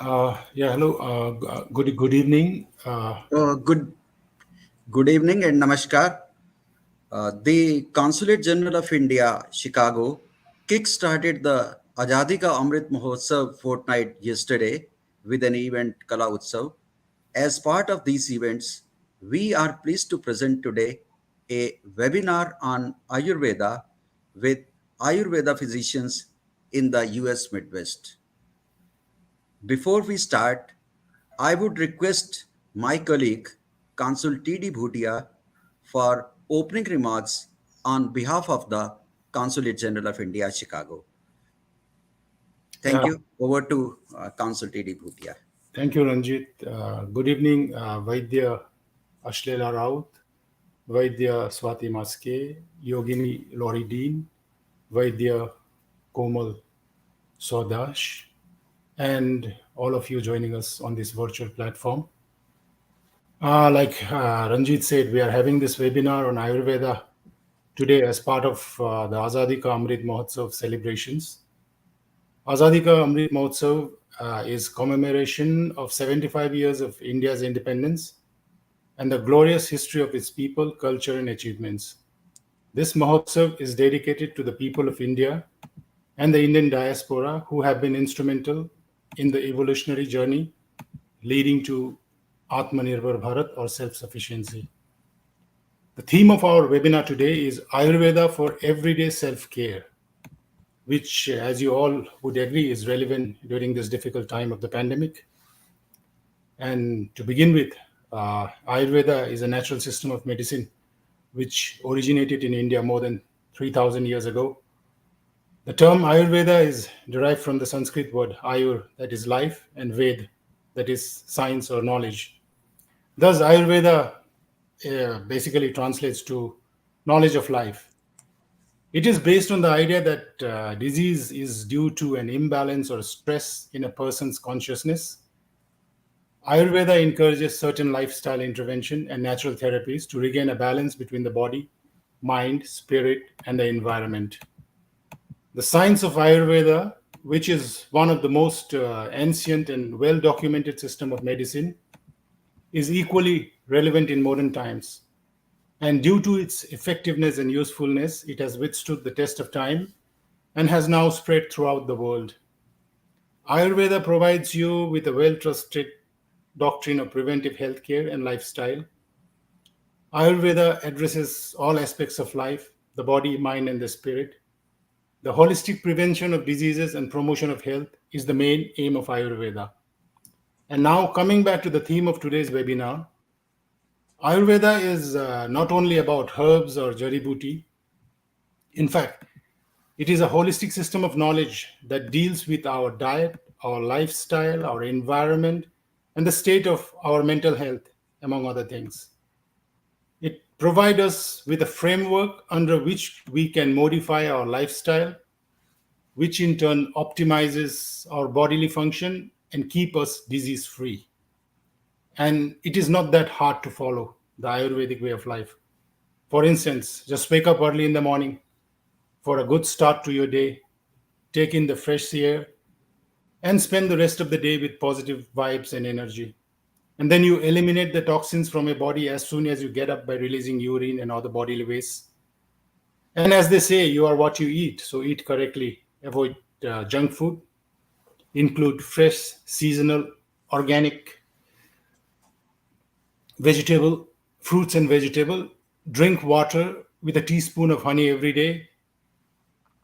Hello. Good evening. Good evening and namaskar. The Consulate General of India, Chicago, kick-started the Azadi Ka Amrit Mahotsav fortnight yesterday with an event Kala Utsav. As part of these events, we are pleased to present today a webinar on Ayurveda with Ayurveda physicians in the US Midwest. Before we start, I would request my colleague, Consul T.D. Bhutia, for opening remarks on behalf of the Consulate General of India, Chicago. Thank Yeah, you. Over to Consul T.D. Bhutia. thank you, Ranjit. Good evening, Vaidya Ashlesha Raut, Vaidya Swati Mhaske, Yogini Laurie Dean, Vaidya Komal Swadas, and all of you joining us on this virtual platform. Like Ranjit said, we are having this webinar on Ayurveda today as part of the Azadi Ka Amrit Mahotsav celebrations. Azadi Ka Amrit Mahotsav is commemoration of 75 years of India's independence and the glorious history of its people, culture, and achievements. This Mahotsav is dedicated to the people of India and the Indian diaspora who have been instrumental in the evolutionary journey leading to Atmanirbhar Bharat or self-sufficiency. The theme of our webinar today is Ayurveda for everyday self-care, which, as you all would agree, is relevant during this difficult time of the pandemic. And to begin with, Ayurveda is a natural system of medicine which originated in India more than 3,000 years ago. The term Ayurveda is derived from the Sanskrit word Ayur, that is life, and Ved, that is science or knowledge. Thus, Ayurveda basically translates to knowledge of life. It is based on the idea that disease is due to an imbalance or stress in a person's consciousness. Ayurveda encourages certain lifestyle intervention and natural therapies to regain a balance between the body, mind, spirit, and the environment. The science of Ayurveda, which is one of the most ancient and well documented system of medicine, is equally relevant in modern times. And due to its effectiveness and usefulness, it has withstood the test of time and has now spread throughout the world. Ayurveda provides you with a well trusted doctrine of preventive healthcare and lifestyle. Ayurveda addresses all aspects of life, the body, mind, and the spirit. The holistic prevention of diseases and promotion of health is the main aim of Ayurveda. And now, coming back to the theme of today's webinar, Ayurveda is not only about herbs or jari booty. In fact, it is a holistic system of knowledge that deals with our diet, our lifestyle, our environment, and the state of our mental health, among other things. It provides us with a framework under which we can modify our lifestyle, which in turn optimizes our bodily function and keep us disease free. And it is not that hard to follow the Ayurvedic way of life. For instance, just wake up early in the morning for a good start to your day, take in the fresh air, and spend the rest of the day with positive vibes and energy. And then you eliminate the toxins from your body as soon as you get up by releasing urine and other bodily waste. And as they say, you are what you eat, so eat correctly, avoid junk food, include fresh, seasonal, organic vegetable, fruits and vegetable, drink water with a teaspoon of honey every day,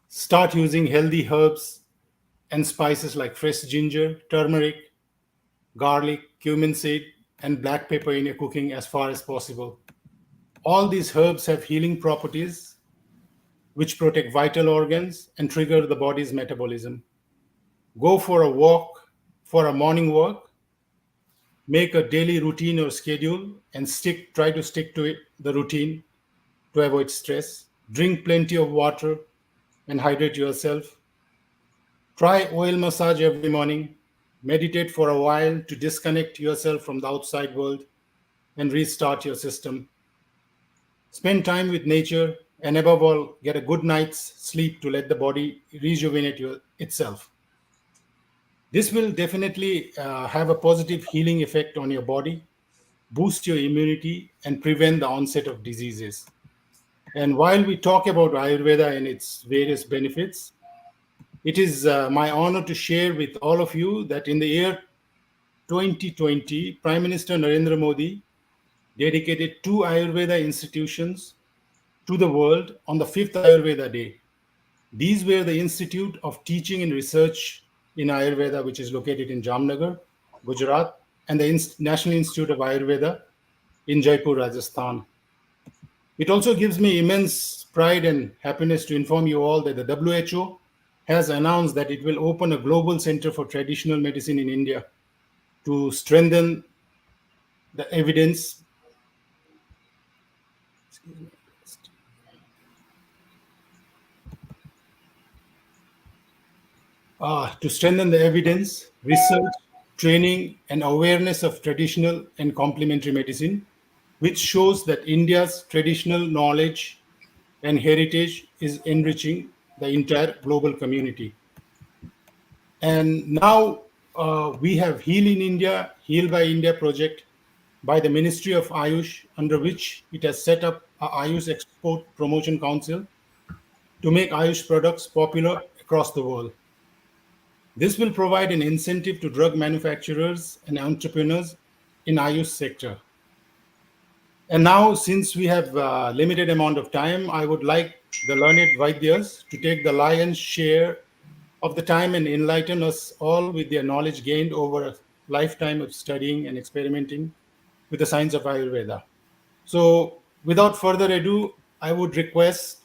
start using healthy herbs and spices like fresh ginger, turmeric, garlic, cumin seed, and black pepper in your cooking as far as possible. All these herbs have healing properties which protect vital organs and trigger the body's metabolism. Go for a walk, for a morning walk, make a daily routine or schedule and try to stick to it, the routine to avoid stress. Drink plenty of water and hydrate yourself. Try oil massage every morning. Meditate for a while to disconnect yourself from the outside world and restart your system. Spend time with nature and above all, get a good night's sleep to let the body rejuvenate itself. This will definitely have a positive healing effect on your body, boost your immunity, and prevent the onset of diseases. And while we talk about Ayurveda and its various benefits, it is my honor to share with all of you that in the year 2020, Prime Minister Narendra Modi dedicated two Ayurveda institutions to the world on the fifth Ayurveda Day. These were the Institute of Teaching and Research in Ayurveda, which is located in Jamnagar, Gujarat, and the National Institute of Ayurveda in Jaipur, Rajasthan. It also gives me immense pride and happiness to inform you all that the WHO has announced that it will open a global center for traditional medicine in India to strengthen the evidence. Excuse me. To strengthen the evidence, research, training, and awareness of traditional and complementary medicine, which shows that India's traditional knowledge and heritage is enriching the entire global community. And now we have Heal in India, Heal by India project by the Ministry of Ayush, under which it has set up a Ayush Export Promotion Council to make Ayush products popular across the world. This will provide an incentive to drug manufacturers and entrepreneurs in Ayush sector. And now, since we have a limited amount of time, I would like the learned Vaidyas to take the lion's share of the time and enlighten us all with their knowledge gained over a lifetime of studying and experimenting with the science of Ayurveda. So, without further ado, I would request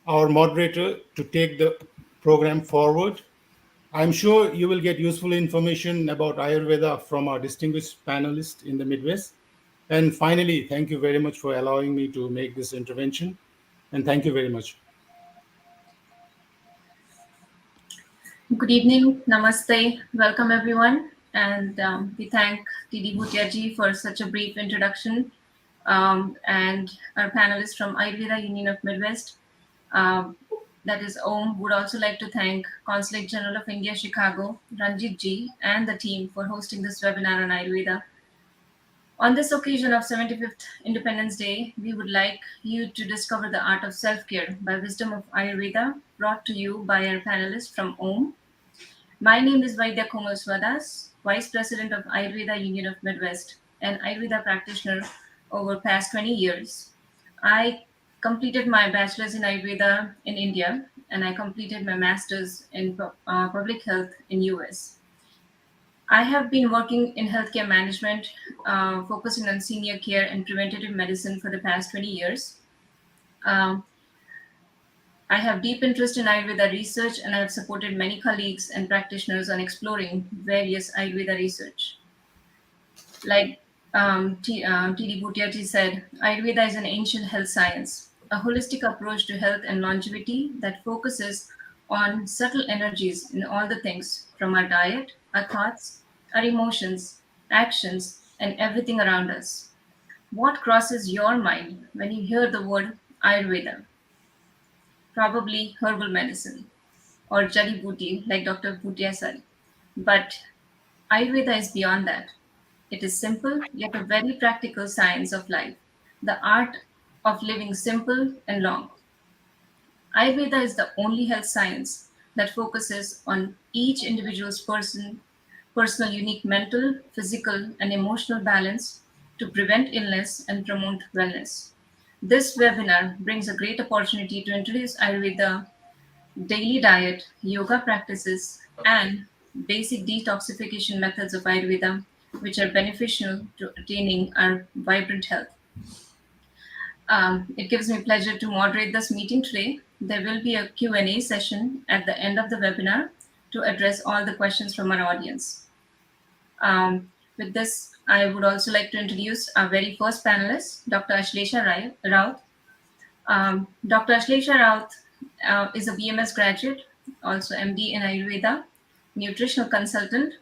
our moderator to take the program forward. I'm sure you will get useful information about Ayurveda from our distinguished panelists in the Midwest. And finally, thank you very much for allowing me to make this intervention. And thank you very much. Good evening, namaste, welcome everyone, and we thank TD Bhutiaji for such a brief introduction, and our panelists from Ayurveda Union of Midwest, that is OM, would also like to thank Consulate General of India, Chicago, Ranjit Ji, and the team for hosting this webinar on Ayurveda. On this occasion of 75th Independence Day, we would like you to discover the art of self-care by wisdom of Ayurveda, brought to you by our panelists from OM. My name is Vaidya Komal Swadas, Vice President of Ayurveda Union of Midwest, an Ayurveda practitioner over past 20 years. I completed my bachelor's in Ayurveda in India, and I completed my master's in public health in US. I have been working in healthcare management, focusing on senior care and preventative medicine for the past 20 years. Um, I have deep interest in Ayurveda research, and I have supported many colleagues and practitioners on exploring various Ayurveda research. Like T.D. Bhutiaji said, Ayurveda is an ancient health science, a holistic approach to health and longevity that focuses on subtle energies in all the things from our diet, our thoughts, our emotions, actions, and everything around us. What crosses your mind when you hear the word Ayurveda? Probably herbal medicine or jadi booty, like Dr. Bhutia said. But Ayurveda is beyond that. It is simple, yet a very practical science of life, the art of living simple and long. Ayurveda is the only health science that focuses on each individual's personal unique mental, physical, and emotional balance to prevent illness and promote wellness. This webinar brings a great opportunity to introduce Ayurveda, daily diet, yoga practices, and basic detoxification methods of Ayurveda, which are beneficial to attaining our vibrant health. It gives me pleasure to moderate this meeting today. There will be a Q&A session at the end of the webinar to address all the questions from our audience. With this, I would also like to introduce our very first panelist, Dr. Ashlesha Raut. Dr. Ashlesha Raut is a BMS graduate, also MD in Ayurveda, nutritional consultant,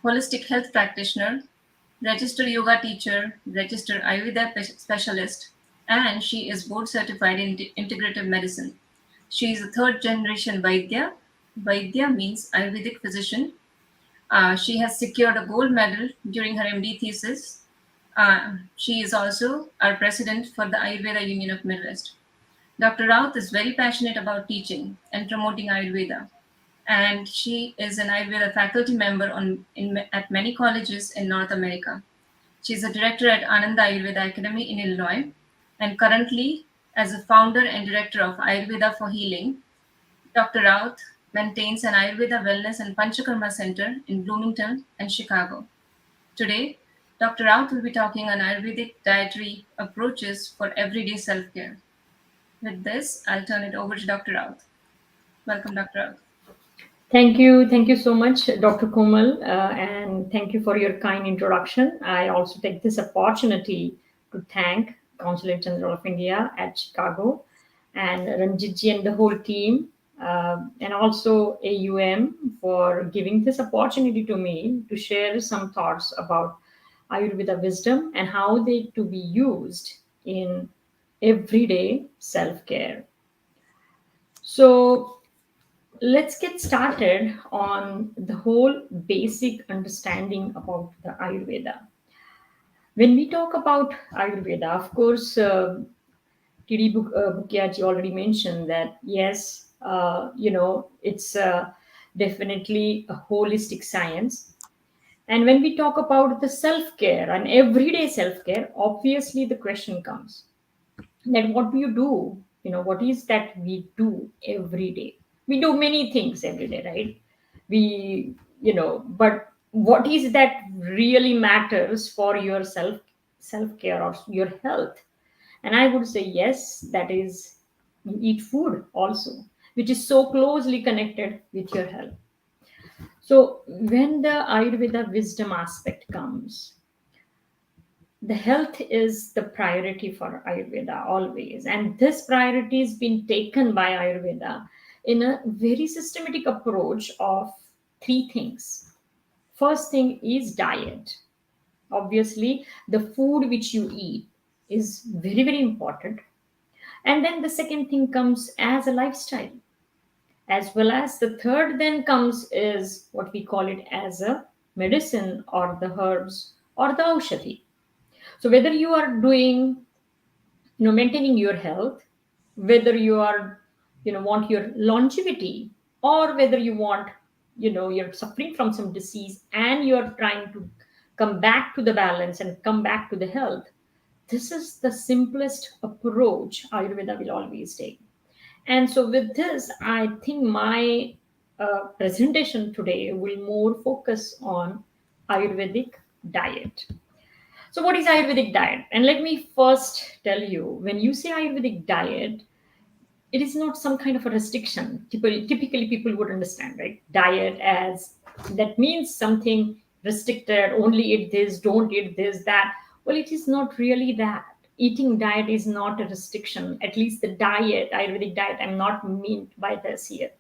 holistic health practitioner, registered yoga teacher, registered Ayurveda specialist, and she is board certified in integrative medicine. She is a third generation Vaidya. Vaidya means Ayurvedic physician. She has secured a gold medal during her MD thesis. She is also our president for the Ayurveda Union of Midwest. Dr. Raut is very passionate about teaching and promoting Ayurveda, and she is an Ayurveda faculty member at many colleges in North America. She is a director at Ananda Ayurveda Academy in Illinois, and currently, as a founder and director of Ayurveda for Healing, Dr. Raut maintains an Ayurveda Wellness and Panchakarma Center in Bloomington and Chicago. Today, Dr. Raut will be talking on Ayurvedic dietary approaches for everyday self care. With this, I'll turn it over to Dr. Raut. Welcome, Dr. Raut. Thank you so much, Dr. Komal, and thank you for your kind introduction. I also take this opportunity to thank Consulate General of India at Chicago and Ranjitji and the whole team, and also AUM for giving this opportunity to me to share some thoughts about Ayurveda wisdom and how they to be used in everyday self-care. So let's get started on the whole basic understanding about the Ayurveda. When we talk about Ayurveda, of course, TD Bukyaji already mentioned that yes, it's definitely a holistic science. And when we talk about the self care and everyday self care, obviously the question comes that what do you do? What is that we do every day? We do many things every day, right? But what is that really matters for your self care or your health? And I would say yes, that is you eat food also, which is so closely connected with your health. So when the Ayurveda wisdom aspect comes, the health is the priority for Ayurveda always. And this priority has been taken by Ayurveda in a very systematic approach of three things. First thing is diet. Obviously, the food which you eat is very, very important. And then the second thing comes as a lifestyle, as well as the third then comes is what we call it as a medicine or the herbs or the aushadhi. So whether you are doing, maintaining your health, whether you are, want your longevity, or whether you want, you're suffering from some disease and you're trying to come back to the balance and come back to the health, this is the simplest approach Ayurveda will always take. And so with this, I think my presentation today will more focus on Ayurvedic diet. So, what is Ayurvedic diet? And let me first tell you when you say Ayurvedic diet, it is not some kind of a restriction. Typically, people would understand, right? Diet as that means something restricted, only eat this, don't eat this, that. Well, it is not really that. Eating diet is not a restriction, at least the diet, Ayurvedic diet, I'm not meant by this here.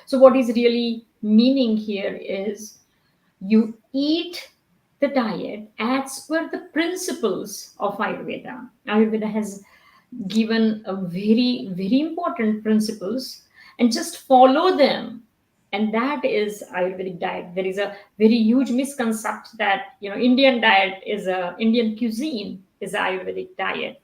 So, what is really meaning here is you eat the diet as per the principles of Ayurveda. Ayurveda has given a very, very important principles and just follow them. And that is Ayurvedic diet. There is a very huge misconception that Indian diet is a Indian cuisine is a Ayurvedic diet,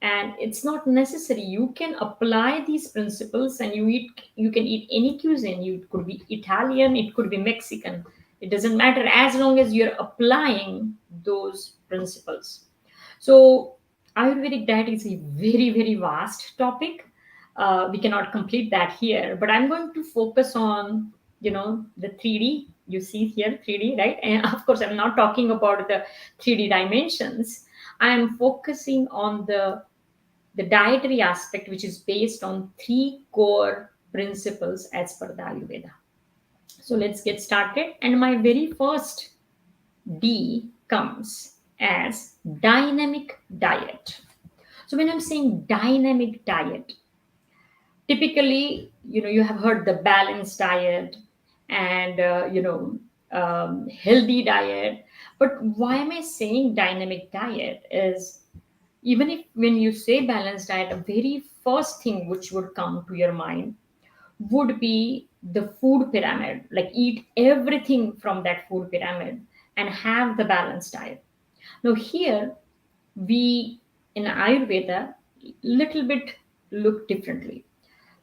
and it's not necessary. You can apply these principles and you can eat any cuisine. It could be Italian, it could be Mexican, it doesn't matter as long as you're applying those principles. So Ayurvedic diet is a very, very vast topic. We cannot complete that here, but I'm going to focus on the 3D. You see here 3D, right? And of course I'm not talking about the 3D dimensions. I am focusing on the dietary aspect, which is based on three core principles as per the Ayurveda. So let's get started. And my very first D comes as dynamic diet. So when I'm saying dynamic diet, typically, you have heard the balanced diet and, healthy diet. But why am I saying dynamic diet is even if when you say balanced diet, a very first thing which would come to your mind would be the food pyramid, like eat everything from that food pyramid and have the balanced diet. Now here we in Ayurveda little bit look differently.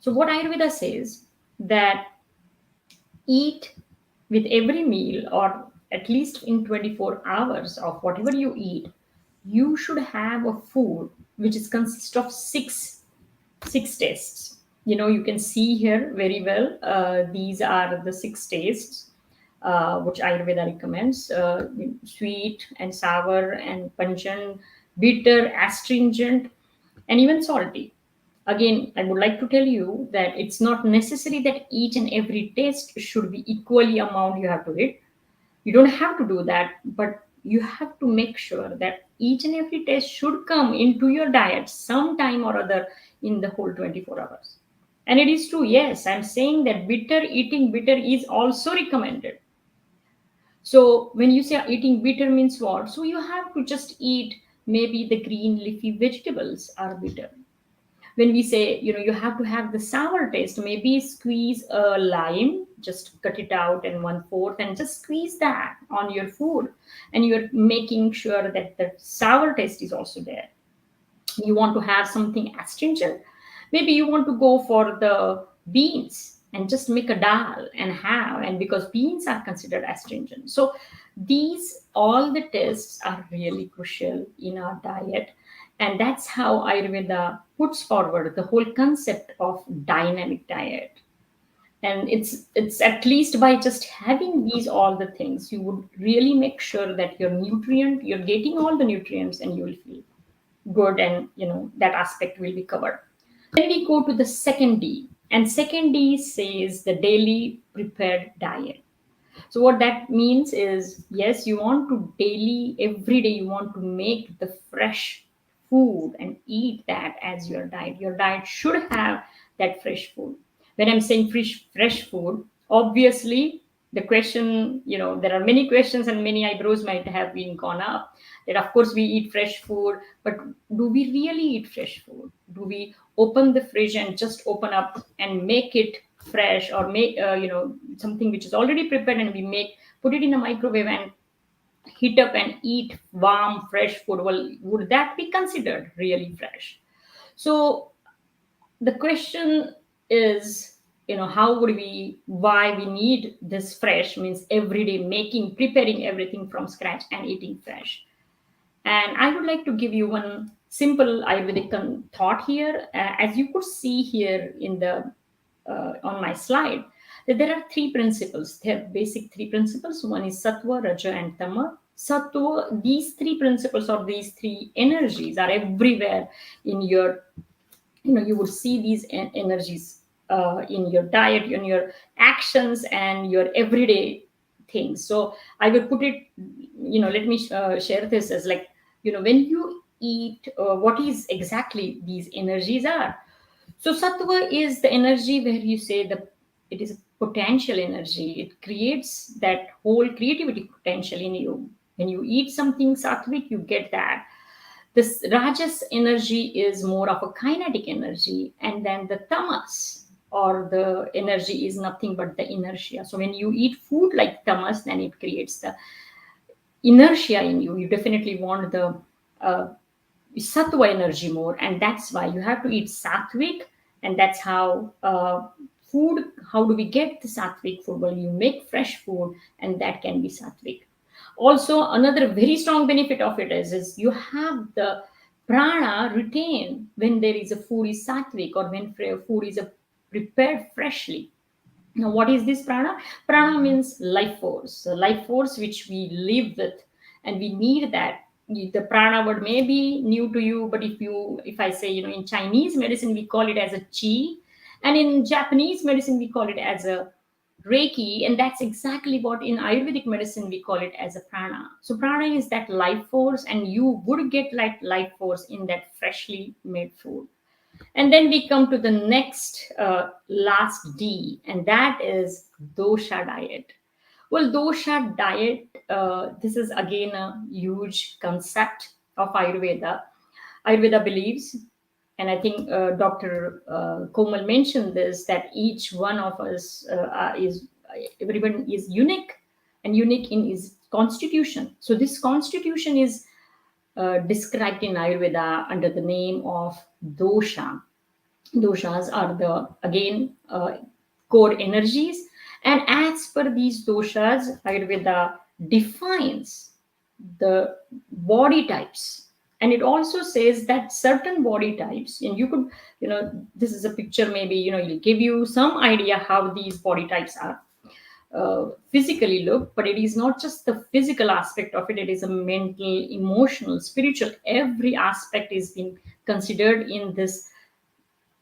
So what Ayurveda says that eat with every meal, or at least in 24 hours of whatever you eat, you should have a food which is consist of six tastes. You can see here very well. These are the six tastes which Ayurveda recommends: sweet and sour and pungent, bitter, astringent, and even salty. Again, I would like to tell you that it's not necessary that each and every taste should be equally amount you have to eat. You don't have to do that, but you have to make sure that each and every taste should come into your diet sometime or other in the whole 24 hours. And it is true, yes, I'm saying that eating bitter is also recommended. So when you say eating bitter means what? So you have to just eat maybe the green leafy vegetables are bitter. When we say, you have to have the sour taste, maybe squeeze a lime, just cut it out in one fourth and just squeeze that on your food. And you're making sure that the sour taste is also there. You want to have something astringent, maybe you want to go for the beans and just make a dal and have, and because beans are considered astringent. So these all the tests are really crucial in our diet, and that's how Ayurveda puts forward the whole concept of dynamic diet. And it's at least by just having these all the things, you would really make sure that you're getting all the nutrients and you will feel good, and that aspect will be covered. Then we go to the second D, and second D says the daily prepared diet. So what that means is, yes, you want to daily, every day, you want to make the fresh food and eat that as your diet. Your diet should have that fresh food. When I'm saying fresh food, obviously the question, there are many questions and many eyebrows might have been gone up. That of course we eat fresh food, but do we really eat fresh food? Do we open the fridge and just open up and make it fresh, or make something which is already prepared, and we put it in a microwave and heat up and eat warm fresh food? Well, would that be considered really fresh? So the question is, how would we why we need this fresh means every day preparing everything from scratch and eating fresh. And I would like to give you one simple Ayurvedic thought here. As you could see here in the on my slide, that there are three principles. There are basic three principles. One is sattva, raja, and tama. Sattva, these three principles or these three energies are everywhere in your, you will see these energies in your diet, in your actions, and your everyday things. So I will put it, let me share this as like, when you eat, what is exactly these energies are. So sattva is the energy where you say it is a potential energy. It creates that whole creativity potential in you. When you eat something sattvic, you get that. This rajas energy is more of a kinetic energy, and then the tamas or the energy is nothing but the inertia. So when you eat food like tamas, then it creates the inertia in you. You definitely want the sattva energy more, and that's why you have to eat sattvic. And that's how food, how do we get the sattvic food? Well, you make fresh food, and that can be sattvic. Also, another very strong benefit of it is you have the prana retain when there is a food is sattvic, or when food is prepared freshly. Now, what is this prana? Prana means life force, the life force which we live with, and we need that. The prana word may be new to you, but if I say, in Chinese medicine we call it as a chi, and in Japanese medicine we call it as a reiki, and that's exactly what in Ayurvedic medicine we call it as a prana. So prana is that life force, and you would get like life force in that freshly made food. And then we come to the next last D, and that is dosha diet. Well, dosha diet, this is again a huge concept of Ayurveda. Ayurveda believes, And I think Dr. Komal mentioned this, that each one of us is everyone is unique, and unique in his constitution. So this constitution is described in Ayurveda under the name of dosha. Doshas are the again core energies, and as per these doshas, Ayurveda defines the body types. And it also says that certain body types, and you could, this is a picture, maybe, it'll give you some idea how these body types are physically look, but it is not just the physical aspect of it, it is a mental, emotional, spiritual, every aspect is being considered in this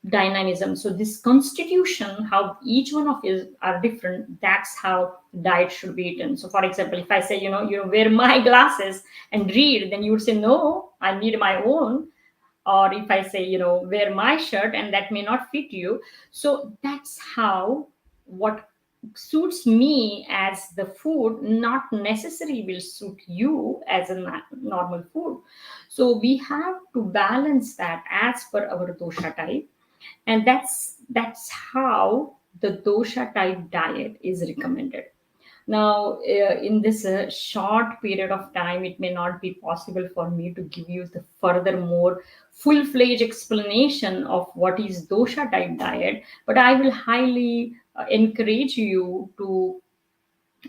dynamism. So this constitution, how each one of us are different, that's how diet should be eaten. So for example, if I say, you wear my glasses and read, then you would say, no, I need my own. Or if I say, wear my shirt and that may not fit you. So that's how what suits me as the food not necessarily will suit you as a normal food. So we have to balance that as per our dosha type, and that's how the dosha type diet is recommended. Now in this short period of time, it may not be possible for me to give you the further more full-fledged explanation of what is dosha type diet, but I will highly encourage you to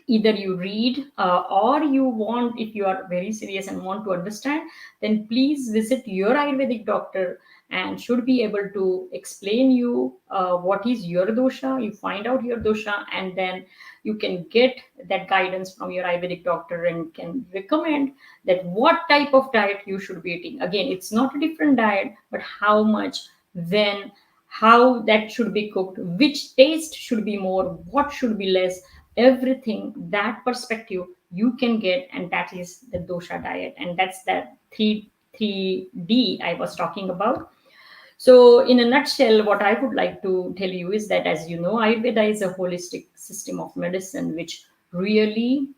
either you read, or you want, if you are very serious and want to understand, then please visit your Ayurvedic doctor, and should be able to explain you what is your dosha. You find out your dosha, and then you can get that guidance from your Ayurvedic doctor and can recommend that what type of diet you should be eating. Again, it's not a different diet, but how much, when, how that should be cooked, which taste should be more, what should be less, everything, that perspective you can get, and that is the dosha diet. And that's that 3D I was talking about. So in a nutshell, what I would like to tell you is that, as you know, Ayurveda is a holistic system of medicine which really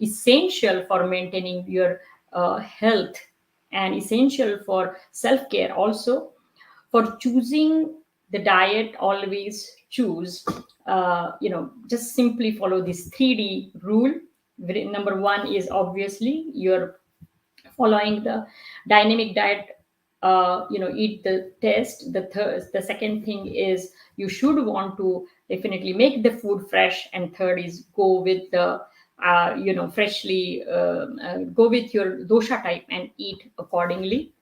essential for maintaining your health, and essential for self-care also. For choosing the diet, always choose, just simply follow this 3D rule. Number one is obviously you're following the dynamic diet, eat the test. The second thing is you should want to definitely make the food fresh, and third is go with the freshly go with your dosha type and eat accordingly.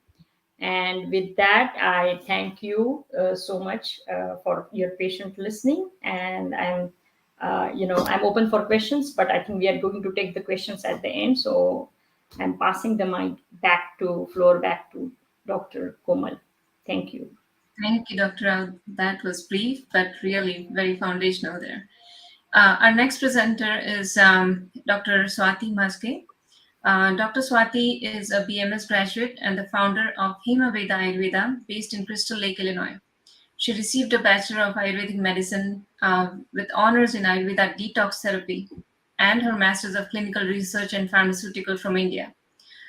And with that, I thank you so much for your patient listening. And I'm open for questions, but I think we are going to take the questions at the end. So I'm passing the mic back to Dr. Komal. Thank you. Thank you, Dr. Rao. That was brief, but really very foundational there. Our next presenter is Dr. Swati Mhaske. Dr. Swati is a BMS graduate and the founder of Ayurveda Ayurveda, based in Crystal Lake, Illinois. She received a Bachelor of Ayurvedic Medicine with honors in Ayurveda detox therapy, and her Masters of Clinical Research and Pharmaceutical from India.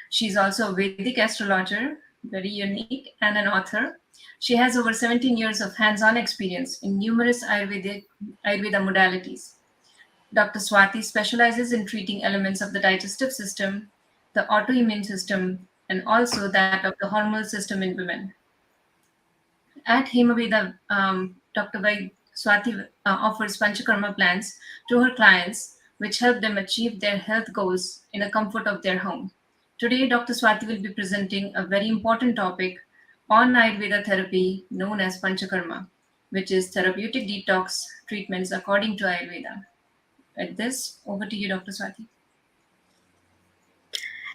She's also a Vedic astrologer, very unique, and an author. She has over 17 years of hands-on experience in numerous Ayurveda modalities. Dr. Swati specializes in treating elements of the digestive system, the autoimmune system, and also that of the hormonal system in women. At Ayurveda, Dr. Swati offers Panchakarma plans to her clients, which help them achieve their health goals in the comfort of their home. Today, Dr. Swati will be presenting a very important topic on Ayurveda therapy known as Panchakarma, which is therapeutic detox treatments according to Ayurveda. At this, over to you, Dr. Swati.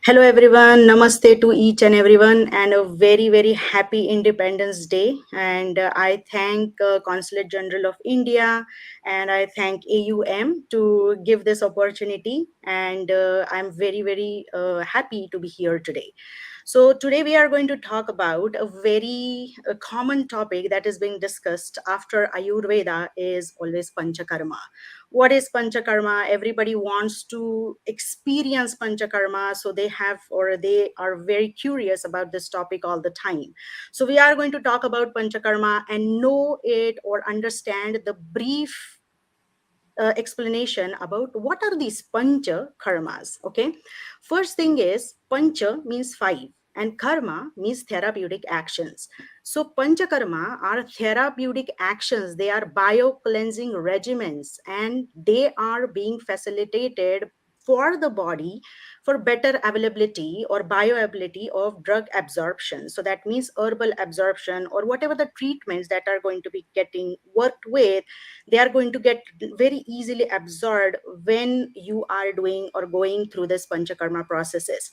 Hello everyone, namaste to each and everyone, and a very very happy Independence Day. And I thank Consulate General of India, and I thank AUM to give this opportunity, and I'm very very happy to be here today. So today we are going to talk about a very common topic that is being discussed after Ayurveda is always Panchakarma. What is Panchakarma? Everybody wants to experience Panchakarma, so they have or they are very curious about this topic all the time. So we are going to talk about Panchakarma and know it or understand the brief explanation about what are these pancha karmas. Okay, first thing is pancha means five and karma means therapeutic actions. So pancha karma are therapeutic actions, they are bio cleansing regimens, and they are being facilitated for the body for better availability or bioavailability of drug absorption. So that means herbal absorption or whatever the treatments that are going to be getting worked with, they are going to get very easily absorbed when you are doing or going through this panchakarma processes.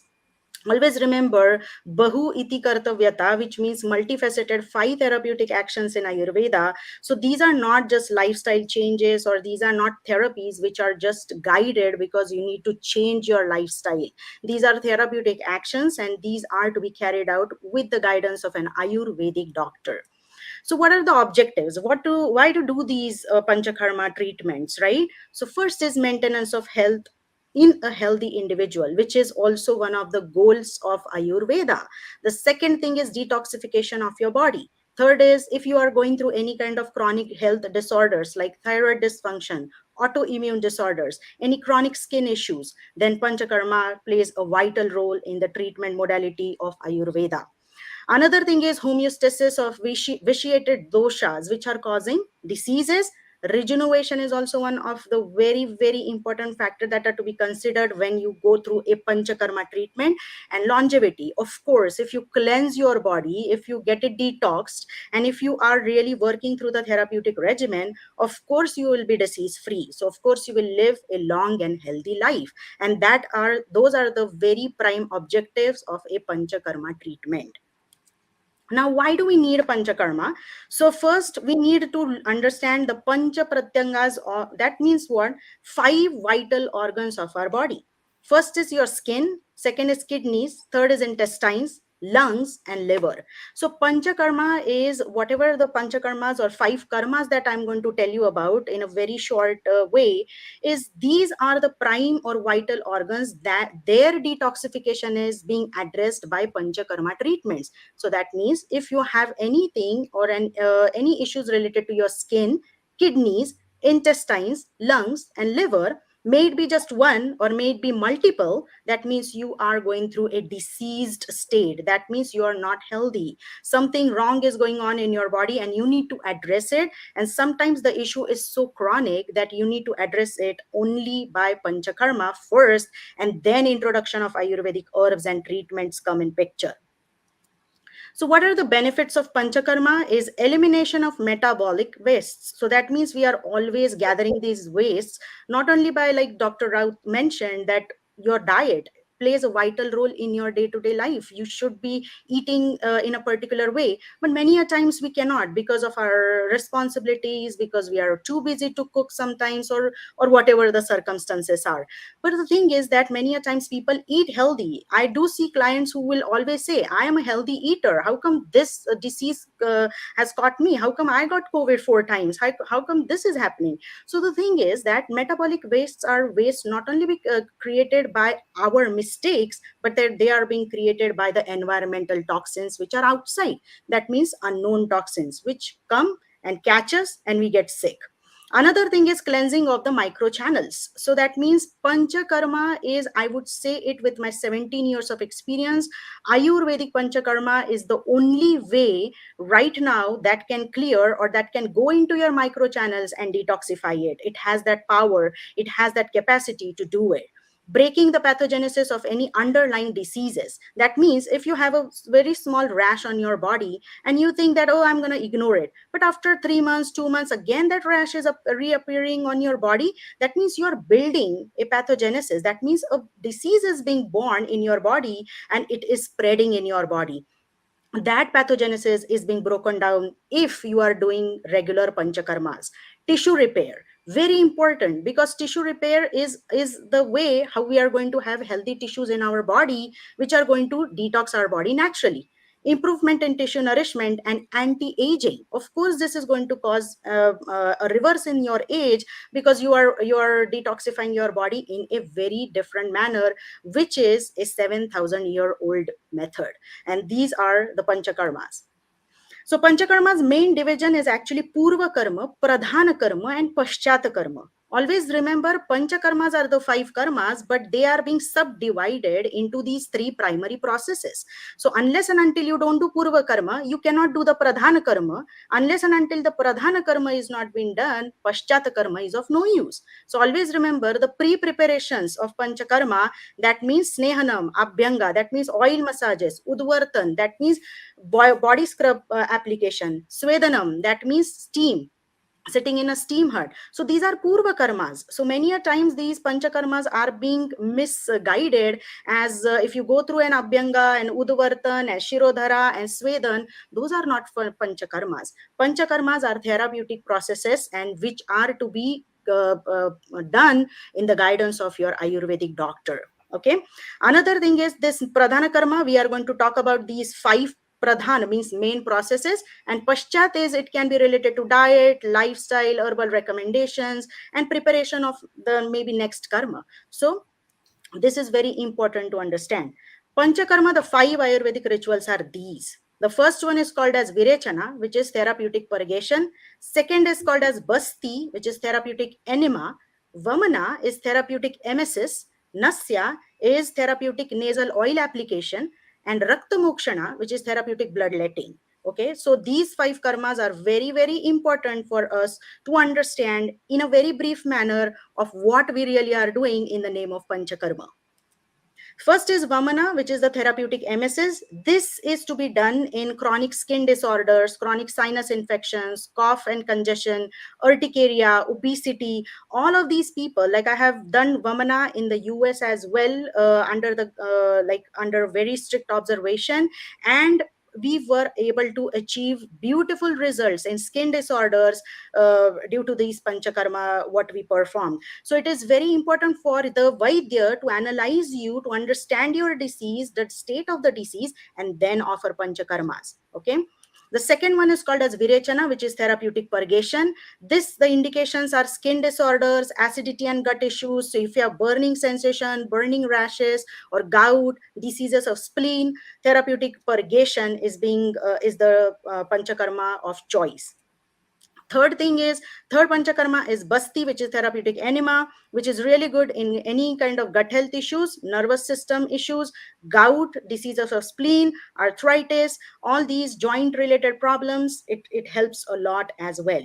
Always remember Bahu iti kartavyata, which means multifaceted five therapeutic actions in Ayurveda. So these are not just lifestyle changes or these are not therapies which are just guided because you need to change your lifestyle. These are therapeutic actions and these are to be carried out with the guidance of an Ayurvedic doctor. So what are the objectives? Why to do these panchakarma treatments, right? So first is maintenance of health in a healthy individual, which is also one of the goals of Ayurveda. The second thing is detoxification of your body. Third is if you are going through any kind of chronic health disorders like thyroid dysfunction, autoimmune disorders, any chronic skin issues, then panchakarma plays a vital role in the treatment modality of Ayurveda. Another thing is homeostasis of vitiated doshas, which are causing diseases. Regeneration is also one of the very, very important factor that are to be considered when you go through a panchakarma treatment. And longevity, of course, if you cleanse your body, if you get it detoxed, and if you are really working through the therapeutic regimen, of course you will be disease free. So of course you will live a long and healthy life. And those are the very prime objectives of a panchakarma treatment. Now, why do we need panchakarma? So first we need to understand the pancha pratyangas, or that means what? Five vital organs of our body. First is your skin, second is kidneys, third is intestines, lungs and liver. So panchakarma is whatever the panchakarmas or five karmas that I'm going to tell you about in a very short way, is these are the prime or vital organs that their detoxification is being addressed by panchakarma treatments. So that means if you have anything or any issues related to your skin, kidneys, intestines, lungs and liver, may it be just one or may it be multiple, that means you are going through a diseased state. That means you are not healthy. Something wrong is going on in your body and you need to address it. And sometimes the issue is so chronic that you need to address it only by panchakarma first, and then introduction of Ayurvedic herbs and treatments come in picture. So what are the benefits of panchakarma? Is elimination of metabolic wastes. So that means we are always gathering these wastes, not only by, like Dr. Raut mentioned, that your diet plays a vital role in your day-to-day life. You should be eating in a particular way, but many a times we cannot because of our responsibilities, because we are too busy to cook sometimes, or whatever the circumstances are. But the thing is that many a times people eat healthy. I do see clients who will always say, I am a healthy eater. How come this disease has caught me? How come I got COVID 4 times? How come this is happening? So the thing is that metabolic wastes are waste not only created by our mistakes, but that they are being created by the environmental toxins which are outside. That means unknown toxins which come and catch us and we get sick. Another thing is cleansing of the micro channels. So that means panchakarma is, I would say it with my 17 years of experience, Ayurvedic panchakarma is the only way right now that can clear or that can go into your micro channels and detoxify it. It has that power, it has that capacity to do it. Breaking the pathogenesis of any underlying diseases. That means if you have a very small rash on your body and you think that, oh, I'm going to ignore it, but after 3 months, 2 months, again that rash is reappearing on your body, that means you're building a pathogenesis. That means a disease is being born in your body and it is spreading in your body. That pathogenesis is being broken down if you are doing regular panchakarmas. Tissue repair. Very important, because tissue repair is the way how we are going to have healthy tissues in our body, which are going to detox our body naturally. Improvement in tissue nourishment and anti-aging, of course this is going to cause a reverse in your age, because you are detoxifying your body in a very different manner, which is a 7,000-year-old method. And these are the panchakarmas. So Panchakarma's main division is actually Purva Karma, Pradhana Karma, and Paschata Karma. Always remember, Panchakarmas are the 5 karmas, but they are being subdivided into these 3 primary processes. So unless and until you don't do Purva Karma, you cannot do the Pradhana Karma. Unless and until the Pradhana Karma is not being done, Paschata Karma is of no use. So always remember the pre-preparations of Panchakarma, that means Snehanam, Abhyanga, that means oil massages, Udvartan, that means body scrub application, Swedanam, that means steam, sitting in a steam hut. So these are purva karmas. So many a times these panchakarmas are being misguided, as if you go through an abhyanga and udvartan and shirodhara and swedan, those are not for panchakarmas. Panchakarmas are therapeutic processes, and which are to be done in the guidance of your ayurvedic doctor. Okay. Another thing is this pradhana karma. We are going to talk about these 5 pradhan, means main processes, and paschat is, it can be related to diet, lifestyle, herbal recommendations, and preparation of the maybe next karma. So this is very important to understand. Panchakarma, the 5 Ayurvedic rituals are these. The first one is called as Virechana, which is therapeutic purgation. Second is called as Basti, which is therapeutic enema. Vamana is therapeutic emesis. Nasya is therapeutic nasal oil application. And Rakta Mokshana, which is therapeutic bloodletting. Okay, so these 5 karmas are very, very important for us to understand in a very brief manner of what we really are doing in the name of Panchakarma. First is Vamana, which is the therapeutic emesis. This is to be done in chronic skin disorders, chronic sinus infections, cough and congestion, urticaria, obesity. All of these people, like I have done Vamana in the US as well, under very strict observation, and we were able to achieve beautiful results in skin disorders due to these panchakarma what we performed. So it is very important for the Vaidya to analyze you, to understand your disease, the state of the disease, and then offer panchakarmas. Okay. The second one is called as Virechana, which is therapeutic purgation. This, the indications are skin disorders, acidity and gut issues. So if you have burning sensation, burning rashes, or gout, diseases of spleen, therapeutic purgation is the panchakarma of choice. Third panchakarma is Basti, which is therapeutic enema, which is really good in any kind of gut health issues, nervous system issues, gout, diseases of spleen, arthritis, all these joint related problems. It helps a lot as well.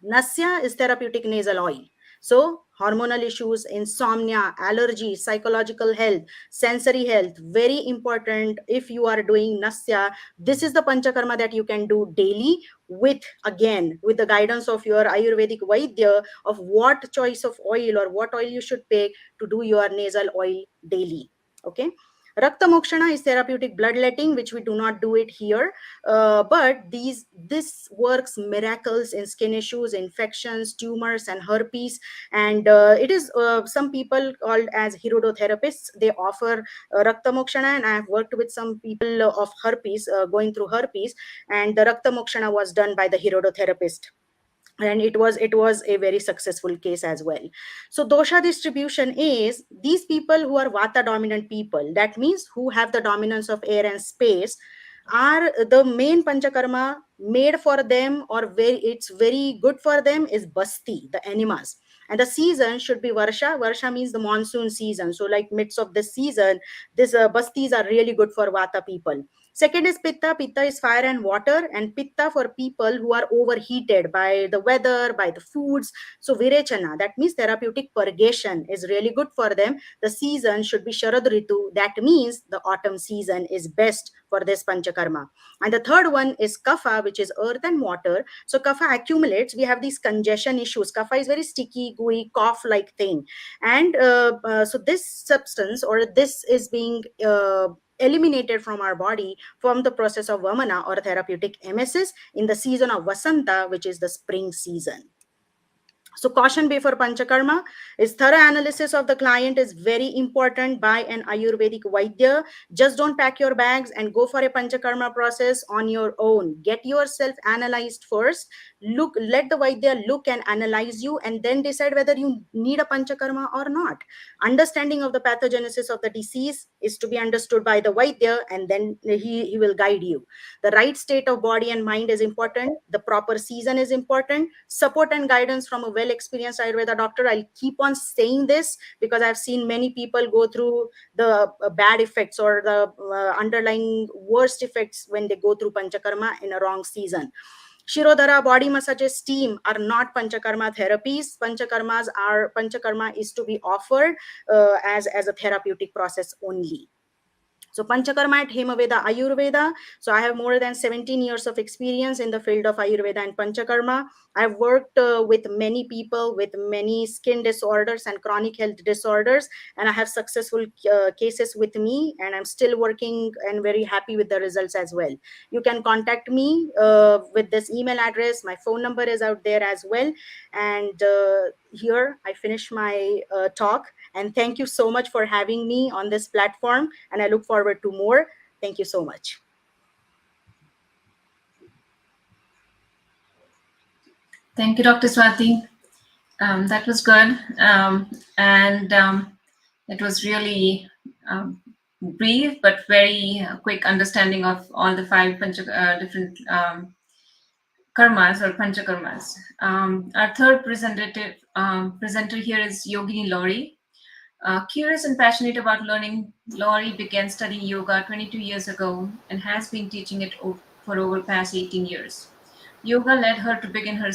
Nasya is therapeutic nasal oil. So, hormonal issues, insomnia, allergy, psychological health, sensory health, very important if you are doing Nasya. This is the Panchakarma that you can do daily with, again, with the guidance of your Ayurvedic Vaidya of what choice of oil or what oil you should pick to do your nasal oil daily. Okay. Rakta Mokshana is therapeutic bloodletting, which we do not do it here. But this works miracles in skin issues, infections, tumors, and herpes. And it is some people called as hierodotherapists. They offer Rakta Mokshana, and I have worked with some people of herpes, going through herpes, and the Rakta Mokshana was done by the hierodotherapist, and it was a very successful case as well. So dosha distribution is these people who are vata dominant people, that means who have the dominance of air and space, are the main panchakarma made for them, or very it's very good for them, is basti, the enemas. And the season should be varsha means the monsoon season, so like midst of this season, this bastis are really good for vata people. Second is pitta. Pitta is fire and water, and pitta for people who are overheated by the weather, by the foods. So virechana, that means therapeutic purgation, is really good for them. The season should be Sharad Ritu. That means the autumn season is best for this panchakarma. And the third one is kapha, which is earth and water. So kapha accumulates. We have these congestion issues. Kapha is very sticky, gooey, cough-like thing, and so this substance, or this is being eliminated from our body from the process of vamana or therapeutic emesis in the season of vasanta, which is the spring season. So caution before Panchakarma is thorough analysis of the client is very important by an Ayurvedic Vaidya. Just don't pack your bags and go for a Panchakarma process on your own. Get yourself analyzed first. Let the Vaidya look and analyze you and then decide whether you need a Panchakarma or not. Understanding of the pathogenesis of the disease is to be understood by the Vaidya, and then he will guide you. The right state of body and mind is important. The proper season is important. Support and guidance from a well experienced Ayurveda doctor. I'll keep on saying this because I've seen many people go through the bad effects or the underlying worst effects when they go through Panchakarma in a wrong season. Shirodhara, body massages, steam are not Panchakarma therapies. Panchakarma is to be offered as a therapeutic process only. So Panchakarma at Hemaveda Ayurveda. So I have more than 17 years of experience in the field of Ayurveda and Panchakarma. I've worked with many people with many skin disorders and chronic health disorders, and I have successful cases with me, and I'm still working and very happy with the results as well. You can contact me with this email address. My phone number is out there as well. And here I finish my talk. And thank you so much for having me on this platform. And I look forward to more. Thank you so much. Thank you, Dr. Swati. That was good. And it was really brief, but very quick understanding of all the five different karmas or panchakarmas. Our third presenter here is Yogini Laurie. Curious and passionate about learning, Laurie began studying yoga 22 years ago and has been teaching it for over past 18 years. Yoga led her to begin her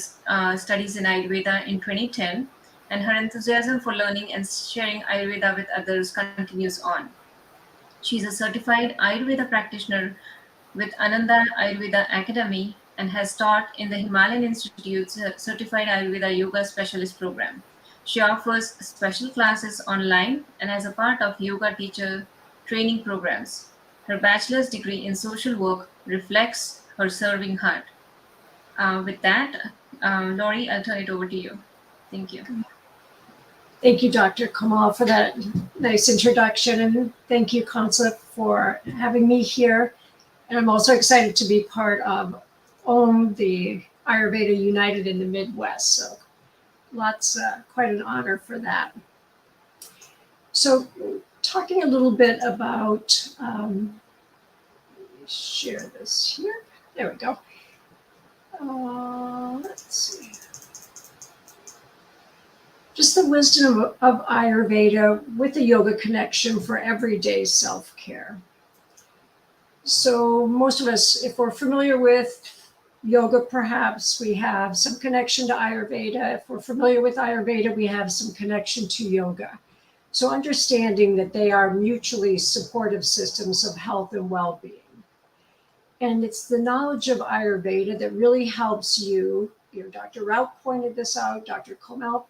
studies in Ayurveda in 2010, and her enthusiasm for learning and sharing Ayurveda with others continues on. She is a certified Ayurveda practitioner with Ananda Ayurveda Academy and has taught in the Himalayan Institute's Certified Ayurveda Yoga Specialist Program. She offers special classes online and as a part of yoga teacher training programs. Her bachelor's degree in social work reflects her serving heart. With that, Laurie, I'll turn it over to you. Thank you. Thank you, Dr. Komal, for that nice introduction. And thank you, Consulate, for having me here. And I'm also excited to be part of OM, the Ayurveda United in the Midwest. So quite an honor for that. So talking a little bit about, let me share this here. There we go. Let's see. Just the wisdom of Ayurveda with the yoga connection for everyday self-care. So most of us, if we're familiar with yoga, perhaps we have some connection to Ayurveda. If we're familiar with Ayurveda, we have some connection to yoga. So understanding that they are mutually supportive systems of health and well-being. And it's the knowledge of Ayurveda that really helps you. Dr. Raut pointed this out, Dr. Komal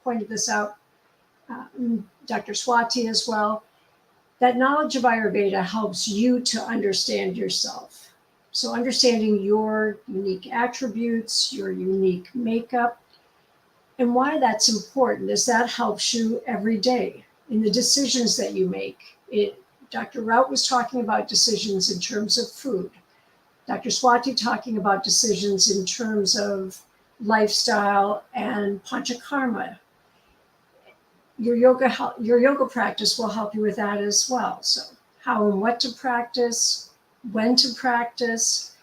pointed this out, Dr. Swati as well. That knowledge of Ayurveda helps you to understand yourself. So understanding your unique attributes, your unique makeup, and why that's important is that helps you every day in the decisions that you make. Dr. Raut was talking about decisions in terms of food. Dr. Swati talking about decisions in terms of lifestyle and Panchakarma. Your yoga practice will help you with that as well. So how and what to practice, when to practice,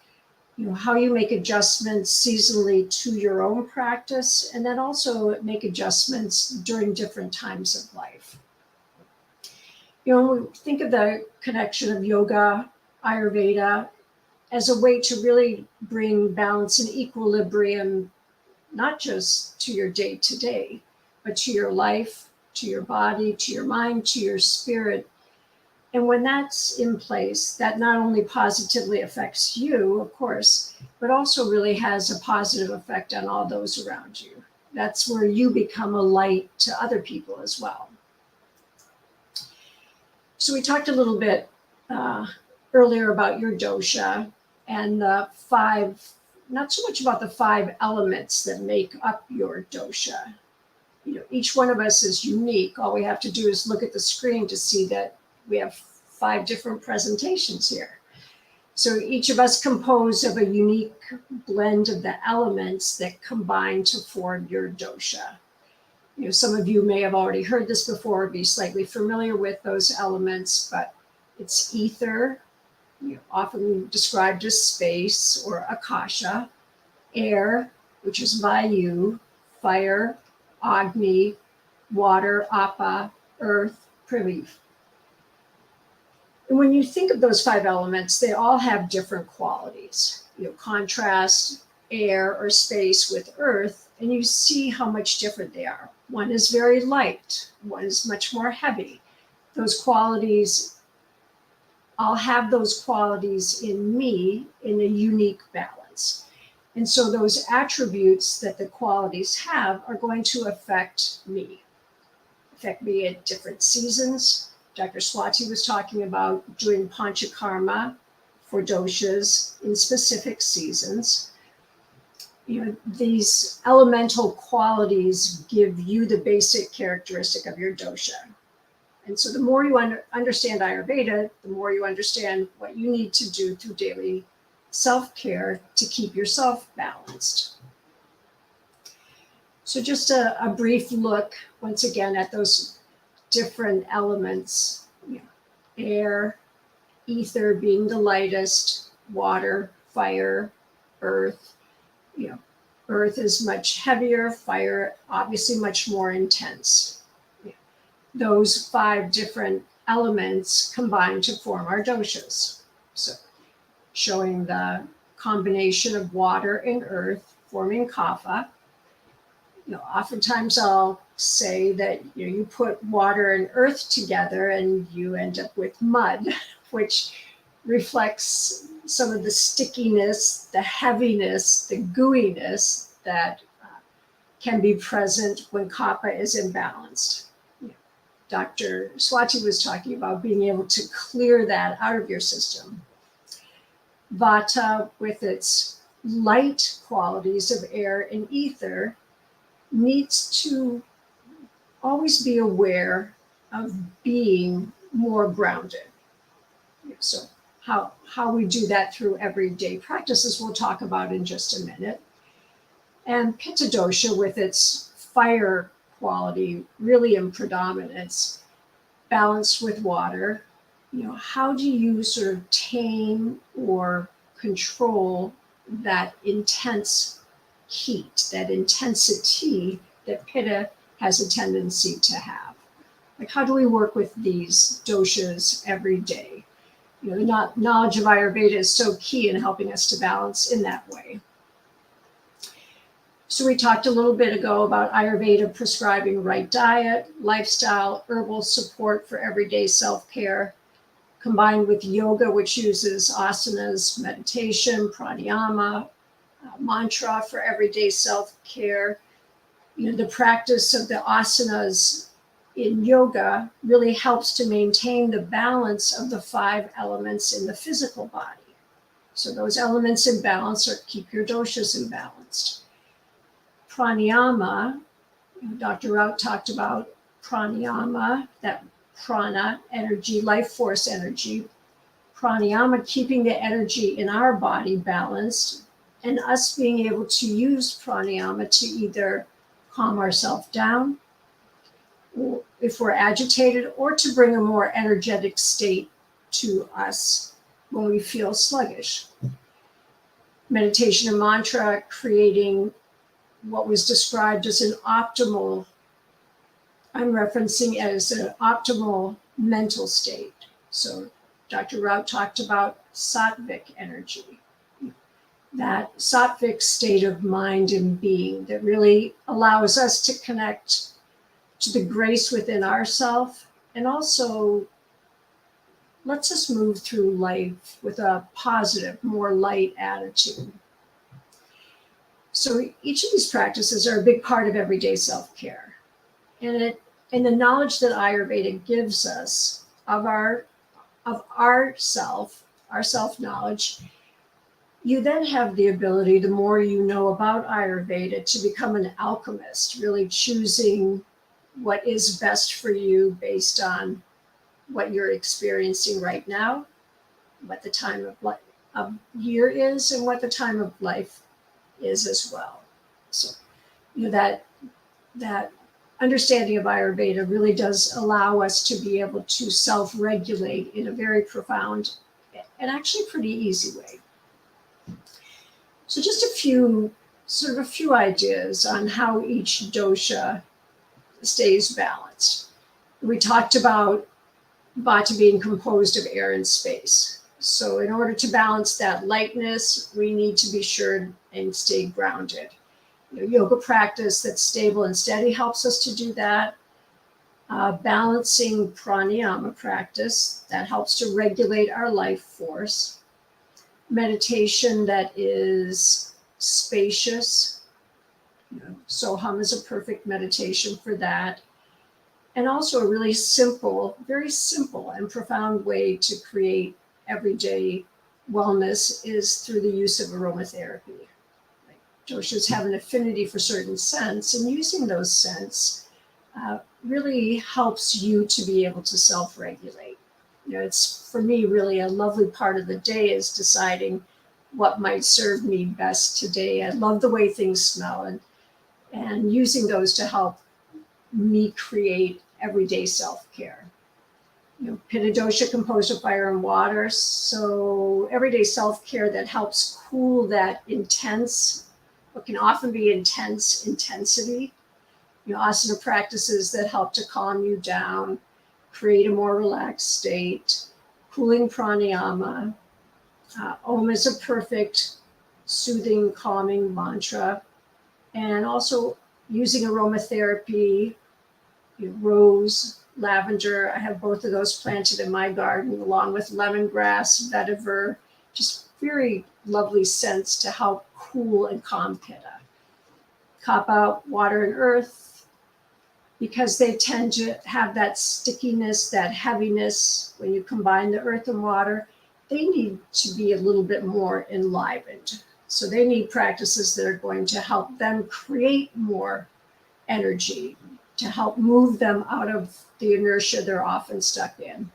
how you make adjustments seasonally to your own practice, and then also make adjustments during different times of life. When we think of the connection of yoga, Ayurveda, as a way to really bring balance and equilibrium, not just to your day-to-day, but to your life, to your body, to your mind, to your spirit. And when that's in place, that not only positively affects you, of course, but also really has a positive effect on all those around you. That's where you become a light to other people as well. So we talked a little bit earlier about your dosha and the 5 not so much about the 5 elements that make up your dosha. Each one of us is unique. All we have to do is look at the screen to see that we have 5 different presentations here. So each of us composed of a unique blend of the elements that combine to form your dosha. Some of you may have already heard this before, be slightly familiar with those elements, but it's ether, often described as space or akasha, air, which is vayu, fire, agni, water, apa, earth, prithvi. And when you think of those 5 elements, they all have different qualities. Contrast air or space with earth, and you see how much different they are. One is very light, one is much more heavy. Those qualities, I'll have those qualities in me in a unique balance. And so those attributes that the qualities have are going to affect me at different seasons. Dr. Swati was talking about doing Panchakarma for doshas in specific seasons. These elemental qualities give you the basic characteristic of your dosha. And so the more you understand Ayurveda, the more you understand what you need to do through daily self-care to keep yourself balanced. So just a brief look, once again, at those different elements. Air, ether being the lightest, water, fire, earth. Earth is much heavier, fire obviously much more intense. Those 5 different elements combine to form our doshas. So showing the combination of water and earth forming kapha. Oftentimes I'll say that you put water and earth together and you end up with mud, which reflects some of the stickiness, the heaviness, the gooiness that can be present when kapha is imbalanced. Dr. Swati was talking about being able to clear that out of your system. Vata, with its light qualities of air and ether, needs to always be aware of being more grounded. So how we do that through everyday practices we'll talk about in just a minute. And Pitta dosha, with its fire quality really in predominance, balanced with water, how do you sort of tame or control that intense heat, that intensity that Pitta has a tendency to have? Like, how do we work with these doshas every day? The knowledge of Ayurveda is so key in helping us to balance in that way. So we talked a little bit ago about Ayurveda prescribing right diet, lifestyle, herbal support for everyday self-care, combined with yoga, which uses asanas, meditation, pranayama, mantra for everyday self-care. The practice of the asanas in yoga really helps to maintain the balance of the 5 elements in the physical body. So those elements in balance keep your doshas imbalanced. Pranayama, Dr. Raut talked about pranayama, that prana, energy, life force energy. Pranayama, keeping the energy in our body balanced, and us being able to use pranayama to either calm ourselves down, or if we're agitated, or to bring a more energetic state to us when we feel sluggish. Meditation and mantra, creating what was described as an optimal, I'm referencing as an optimal mental state. So Dr. Raut talked about sattvic energy, that sattvic state of mind and being that really allows us to connect to the grace within ourselves, and also lets us move through life with a positive, more light attitude. So each of these practices are a big part of everyday self-care. And the knowledge that Ayurveda gives us of our self-knowledge You then have the ability, the more you know about Ayurveda, to become an alchemist, really choosing what is best for you based on what you're experiencing right now, what the time of year is, and what the time of life is as well. So, that understanding of Ayurveda really does allow us to be able to self-regulate in a very profound and actually pretty easy way. So just a few ideas on how each dosha stays balanced. We talked about Vata being composed of air and space. So in order to balance that lightness, we need to be sure and stay grounded. Yoga practice that's stable and steady helps us to do that. Balancing pranayama practice that helps to regulate our life force. Meditation that is spacious. Soham is a perfect meditation for that. And also a really simple, very simple and profound way to create everyday wellness is through the use of aromatherapy. Doshas have an affinity for certain scents, and using those scents really helps you to be able to self-regulate. It's for me really a lovely part of the day is deciding what might serve me best today. I love the way things smell and using those to help me create everyday self-care. Pitta dosha composed of fire and water, so everyday self-care that helps cool that intense, what can often be intense intensity. Asana practices that help to calm you down, create a more relaxed state, cooling pranayama. Om is a perfect soothing, calming mantra. And also using aromatherapy, rose, lavender. I have both of those planted in my garden, along with lemongrass, vetiver, just very lovely scents to help cool and calm pitta. Kapha, water and earth, because they tend to have that stickiness, that heaviness. When you combine the earth and water, they need to be a little bit more enlivened. So they need practices that are going to help them create more energy, to help move them out of the inertia they're often stuck in.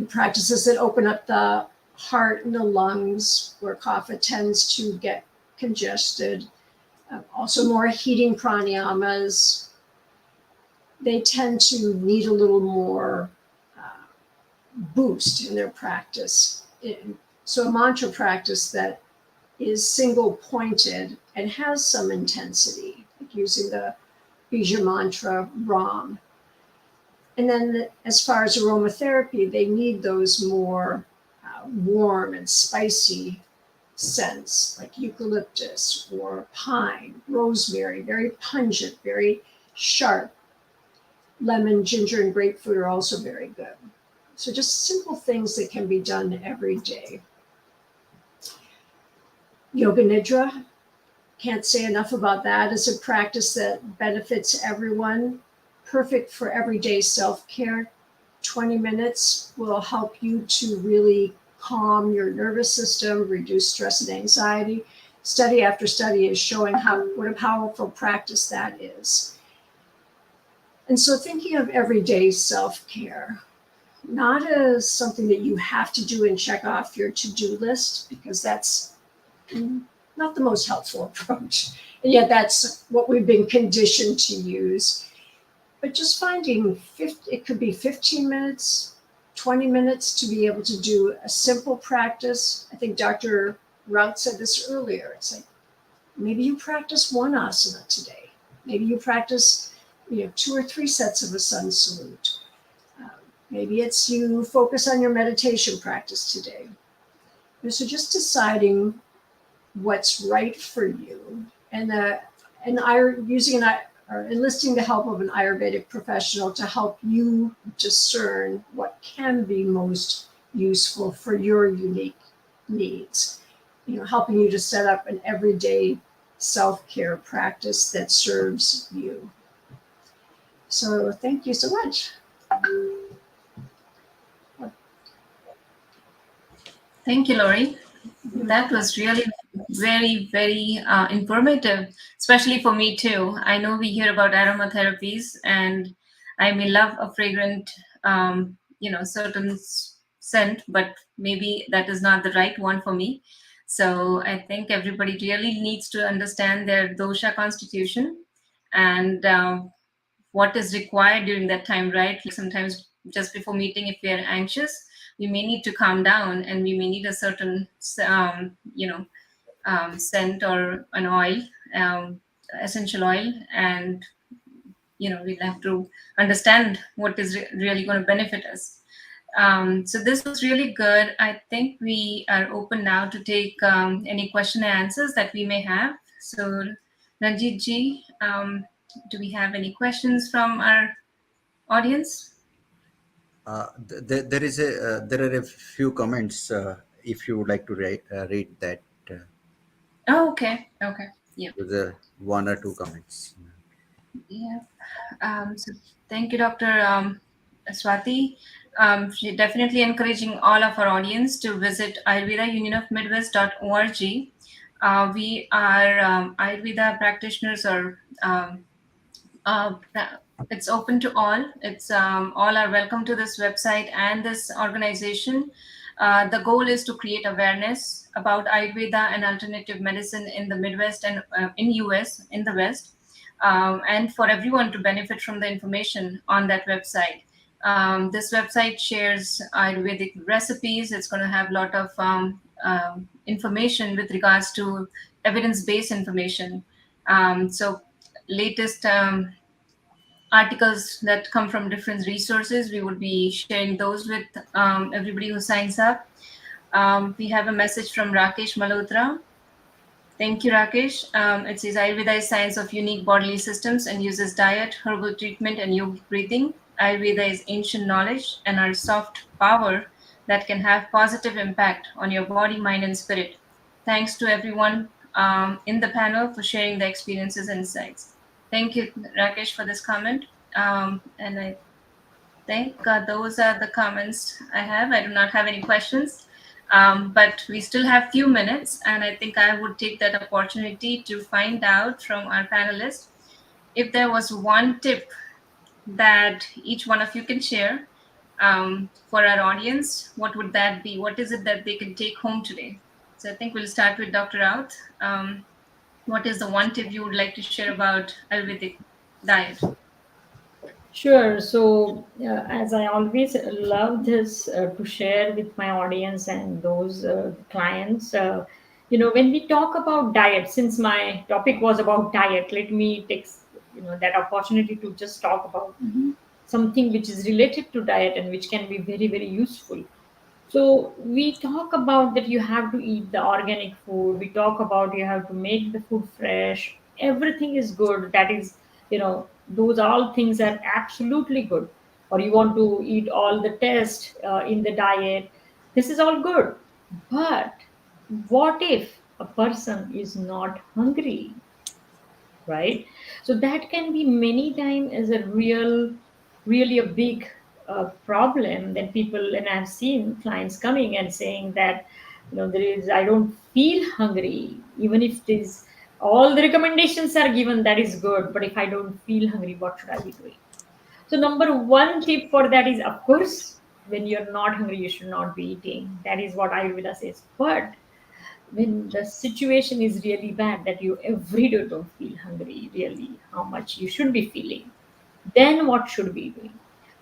Practices that open up the heart and the lungs, where kapha tends to get congested. Also more heating pranayamas. They tend to need a little more boost in their practice. So a mantra practice that is single pointed and has some intensity, like using the Bija mantra Ram. And then as far as aromatherapy, they need those more warm and spicy scents, like eucalyptus or pine, rosemary, very pungent, very sharp. Lemon, ginger, and grapefruit are also very good. So just simple things that can be done every day. Yoga Nidra, can't say enough about that. It's a practice that benefits everyone, perfect for everyday self-care. 20 minutes will help you to really calm your nervous system, reduce stress and anxiety. Study after study is showing what a powerful practice that is. And so thinking of everyday self-care, not as something that you have to do and check off your to-do list, because that's not the most helpful approach. And yet that's what we've been conditioned to use. But just finding, it could be 15 minutes, 20 minutes to be able to do a simple practice. I think Dr. Raut said this earlier. It's like, maybe you practice one asana today. Maybe you practice 2 or 3 sets of a sun salute. Maybe it's you focus on your meditation practice today. So just deciding what's right for you, and enlisting the help of an Ayurvedic professional to help you discern what can be most useful for your unique needs. Helping you to set up an everyday self-care practice that serves you. So thank you so much. Thank you, Laurie. That was really very, very informative, especially for me too. I know we hear about aromatherapies, and I may love a fragrant, certain scent, but maybe that is not the right one for me. So I think everybody really needs to understand their dosha constitution and what is required during that time, right? Like sometimes just before meeting, if we are anxious, we may need to calm down, and we may need a certain scent or an oil, um, essential oil, and we'll have to understand what is really going to benefit us. So this was really good. I think we are open now to take any question and answers that we may have. So Ranjit ji, do we have any questions from our audience? There are a few comments. If you would like to read that, Oh, okay, yeah. with the one or two comments. Yeah. So thank you, Dr. Swati. She definitely encouraging all of our audience to visit ayurvedaunionofmidwest.org. We are Ayurveda practitioners, or uh, it's open to all. It's all are welcome to this website and this organization. The goal is to create awareness about Ayurveda and alternative medicine in the Midwest and in US, in the West, and for everyone to benefit from the information on that website. This website shares Ayurvedic recipes. It's going to have a lot of information with regards to evidence-based information. So latest articles that come from different resources, we would be sharing those with everybody who signs up. We have a message from Rakesh Malhotra. Thank you, Rakesh. It says Ayurveda is science of unique bodily systems and uses diet, herbal treatment, and yogic breathing. Ayurveda is ancient knowledge and our soft power that can have positive impact on your body, mind, and spirit. Thanks to everyone in the panel for sharing their experiences and insights. Thank you, Rakesh, for this comment. And I think those are the comments I have. I do not have any questions, but we still have few minutes, and I think I would take that opportunity to find out from our panelists if there was one tip that each one of you can share for our audience. What would that be? What is it that they can take home today? So I think we'll start with Dr. Raut. What is the one tip you would like to share about Ayurvedic diet? Sure. So, as I always love this to share with my audience and those clients, when we talk about diet, since my topic was about diet, let me take that opportunity to just talk about something which is related to diet and which can be very, very useful. So we talk about that you have to eat the organic food. We talk about you have to make the food fresh. Everything is good. That is, those all things are absolutely good. Or you want to eat all the test in the diet. This is all good. But what if a person is not hungry? Right, so that can be many times as a really a big problem that people, and I've seen clients coming and saying that there is, I don't feel hungry, even if it is all the recommendations are given, that is good, but if I don't feel hungry, what should I be doing? So number one tip for that is, of course, when you're not hungry you should not be eating. That is what Ayurveda says. But when the situation is really bad, that you every day don't feel hungry, really how much you should be feeling, then what should we be doing?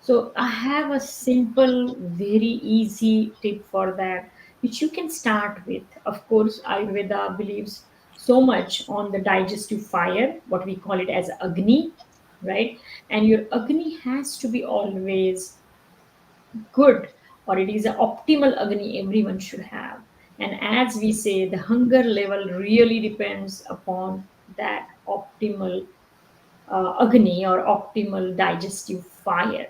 So I have a simple, very easy tip for that, which you can start with. Of course, Ayurveda believes so much on the digestive fire, what we call it as Agni, right? And your Agni has to be always good, or it is an optimal Agni everyone should have. And as we say, the hunger level really depends upon that optimal Agni or optimal digestive fire.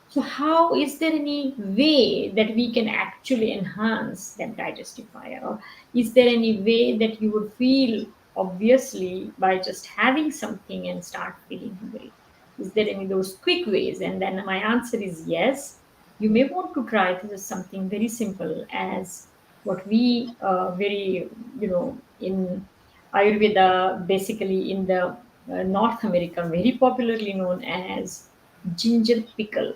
So, how is there any way that we can actually enhance that digestive fire? Or is there any way that you would feel, obviously, by just having something and start feeling hungry? Is there any those quick ways? And then my answer is yes. You may want to try this is something very simple as what we very, in Ayurveda, basically in the North America, very popularly known as ginger pickle.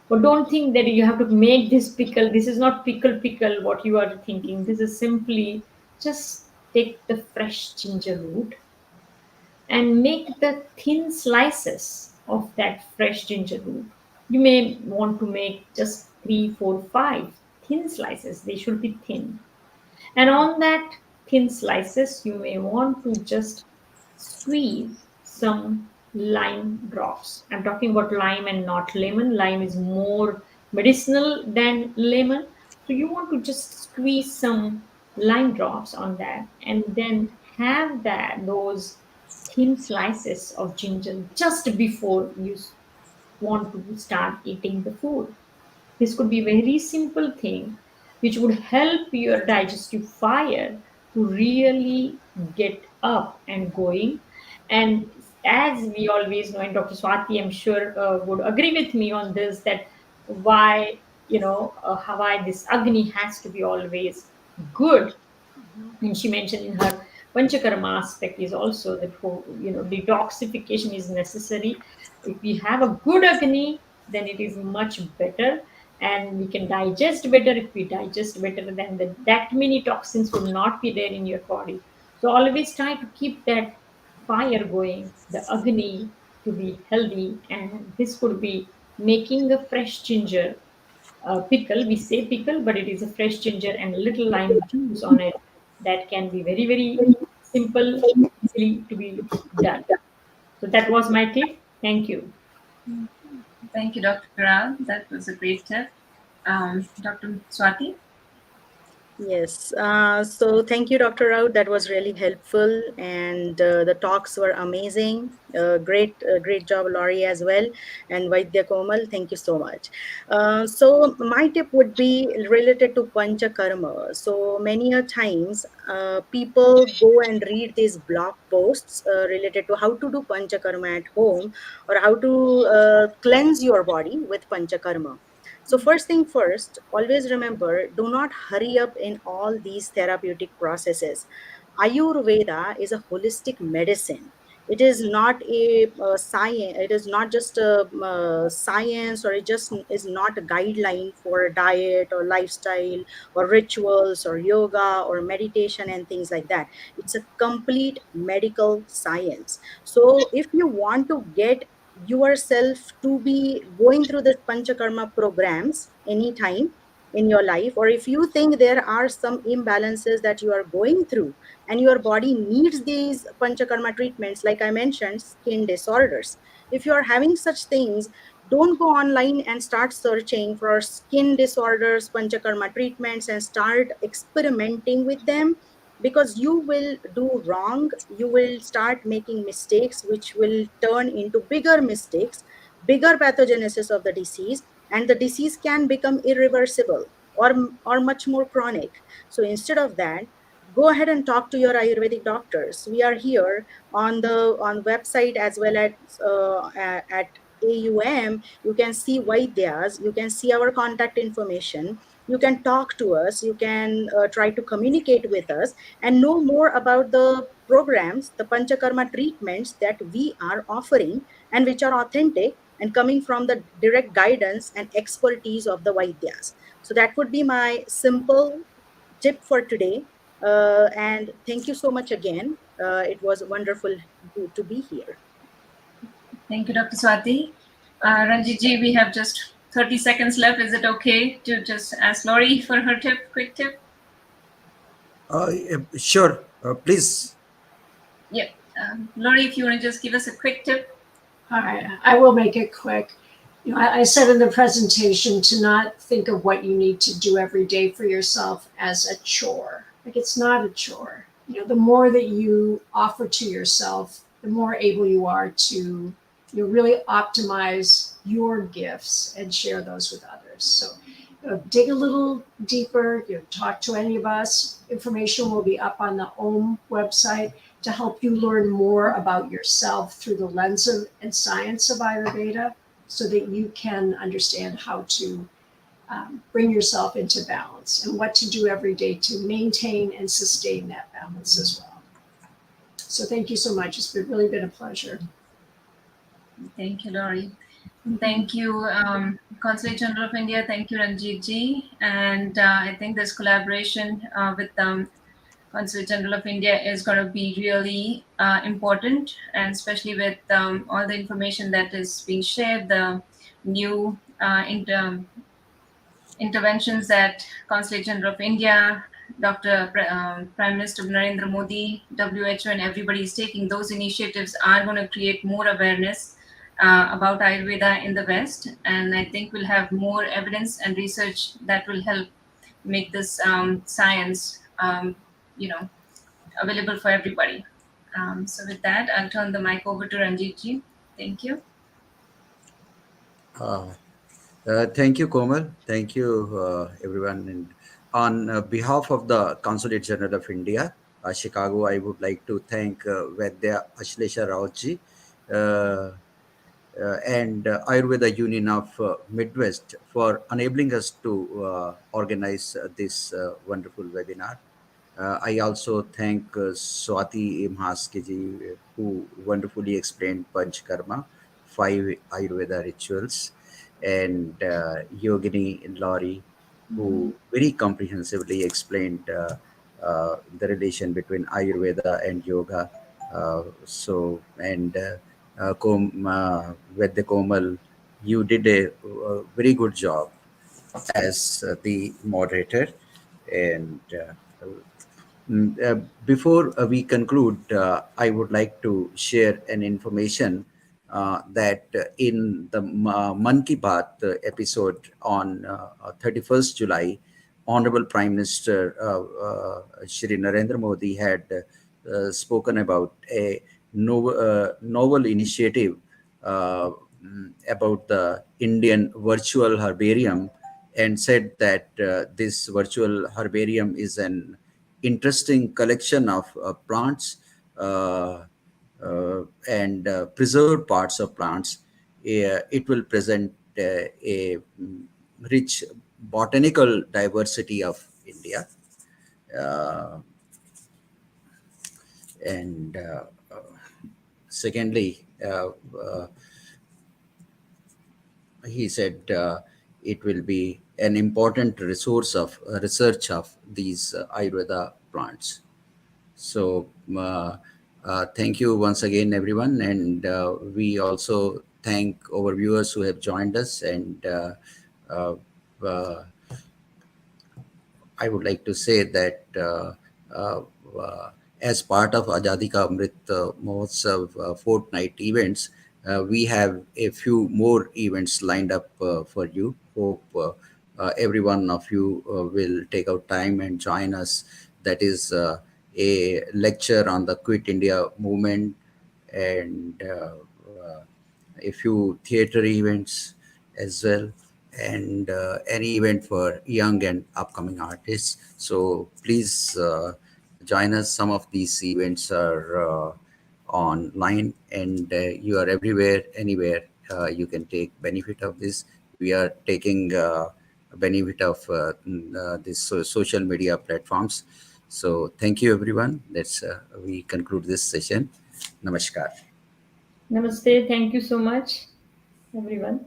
But don't think that you have to make this pickle. This is not pickle, what you are thinking. This is simply just take the fresh ginger root and make the thin slices of that fresh ginger root. You may want to make just three, four, five thin slices. They should be thin. And on that thin slices, you may want to just squeeze some lime drops. I'm talking about lime and not lemon. Lime is more medicinal than lemon. So you want to just squeeze some lime drops on that and then have those thin slices of ginger just before you want to start eating the food. This could be a very simple thing which would help your digestive fire to really get up and going. And as we always know, and Dr. Swati, I'm sure, would agree with me on this, that why, why this Agni has to be always good. And she mentioned in her Panchakarma aspect is also that detoxification is necessary. If we have a good Agni, then it is much better, and we can digest better. If we digest better, then that many toxins would not be there in your body. So always try to keep that fire going, the Agni, to be healthy. And this could be making a fresh ginger pickle. We say pickle, but it is a fresh ginger and a little lime juice on it. That can be very, very simple, easily to be done. So that was my tip. Thank you. Thank you, Dr. Rao. That was a great tip. Dr. Swati? Yes. So thank you, Dr. Raut. That was really helpful, and the talks were amazing. Great job, Laurie, as well, and Vaidya Komal. Thank you so much. So my tip would be related to Panchakarma. So many a times, people go and read these blog posts related to how to do Panchakarma at home, or how to cleanse your body with Panchakarma. So, first thing first, always remember, do not hurry up in all these therapeutic processes. Ayurveda is a holistic medicine. It is not a science. It is not just a science, or it just is not a guideline for diet or lifestyle or rituals or yoga or meditation and things like that. It's a complete medical science. So if you want to get yourself to be going through this panchakarma programs anytime in your life, or if you think there are some imbalances that you are going through and your body needs these panchakarma treatments, like I mentioned, skin disorders, if you are having such things, don't go online and start searching for skin disorders panchakarma treatments and start experimenting with them, because you will do wrong. You will start making mistakes which will turn into bigger mistakes, bigger pathogenesis of the disease, and the disease can become irreversible, or much more chronic. So instead of that, go ahead and talk to your ayurvedic doctors. We are here on the website, as well as at AUM. You can see Vaidyas, you can see our contact information, you can talk to us, you can try to communicate with us and know more about the programs, the Panchakarma treatments that we are offering, and which are authentic and coming from the direct guidance and expertise of the Vaidyas. So that would be my simple tip for today. And thank you so much again. It was wonderful to be here. Thank you, Dr. Swati. Ranjitji, we have just 30 seconds left. Is it okay to just ask Laurie for her tip, quick tip? Sure, please. Yeah. Laurie, if you want to just give us a quick tip. All right, I will make it quick. I said in the presentation to not think of what you need to do every day for yourself as a chore. Like, it's not a chore. The more that you offer to yourself, the more able you are to really optimize your gifts and share those with others. So dig a little deeper, talk to any of us. Information will be up on the OM website to help you learn more about yourself through the lens of and science of Ayurveda, so that you can understand how to bring yourself into balance and what to do every day to maintain and sustain that balance as well. So thank you so much. It's really been a pleasure. Thank you, Laurie. Thank you, Consulate General of India. Thank you, Ranjit ji. And I think this collaboration with Consulate General of India is going to be really important, and especially with all the information that is being shared, the new interventions that Consulate General of India, Prime Minister Narendra Modi, WHO, and everybody is taking. Those initiatives are going to create more awareness about Ayurveda in the West, and I think we'll have more evidence and research that will help make this science, available for everybody. So with that, I'll turn the mic over to Ranjit ji. Thank you. Thank you, Komal. Thank you, everyone. And on behalf of the Consulate General of India, Chicago, I would like to thank Vaidya Ashlesha Raut ji, and Ayurveda Union of Midwest for enabling us to organize this wonderful webinar. I also thank Swati Mhaske ji, who wonderfully explained Panchakarma, 5 Ayurveda rituals, and Yogini Laurie, who very comprehensively explained the relation between Ayurveda and yoga. Vaidya Komal, you did a very good job as the moderator. And before we conclude, I would like to share an information that in the Man Ki Baat episode on 31st July, Honorable Prime Minister Shri Narendra Modi had spoken about a novel initiative about the Indian virtual herbarium, and said that this virtual herbarium is an interesting collection of plants and preserved parts of plants. It will present a rich botanical diversity of India. And secondly, he said it will be an important resource of research of these Ayurveda plants. So thank you once again, everyone. And we also thank our viewers who have joined us. And I would like to say that as part of Azadi Ka Amrit Mahotsav fortnight events, we have a few more events lined up for you. Hope every one of you will take out time and join us. That is a lecture on the Quit India movement, and a few theater events as well, and an event for young and upcoming artists. So please join us. Some of these events are online, and you are everywhere, anywhere. You can take benefit of this. We are taking benefit of these social media platforms. So thank you, everyone. Let's we conclude this session. Namaskar. Namaste. Thank you so much, everyone.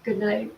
Good night.